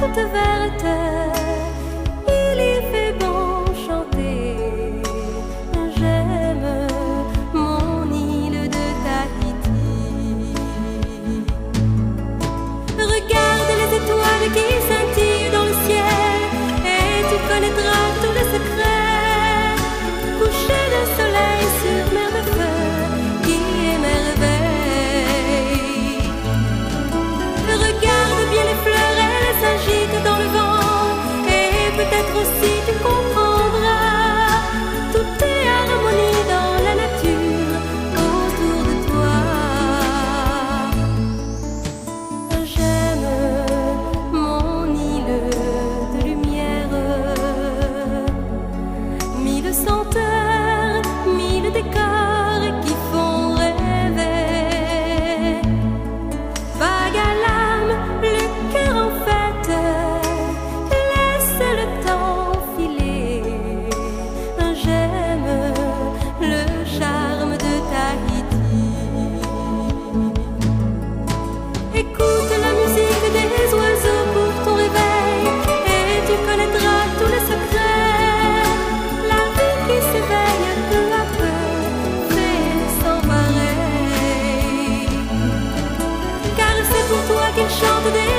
toute verte, il y fait bon chanter. J'aime mon île de Tahiti. Regarde les étoiles qui scintillent dans le ciel et tu connaîtras tous les secrets. Coucher de soleil sur mer de feu qui émerveille. Regarde bien les fleurs, elles s'agitent dans le vent et peut-être aussi tu comprendras. Tout est harmonie dans la nature autour de toi. J'aime mon île de lumière, mille senteurs, mille décors qui font rêver. Vague à l'âme, le cœur en fête, laisse le temps filer. J'aime le charme de Tahiti. Écoute la musique des oiseaux pour ton réveil et tu connaîtras tous les secrets. La vie qui s'éveille peu à peu fait sans pareil. Car c'est pour toi qu'il chante des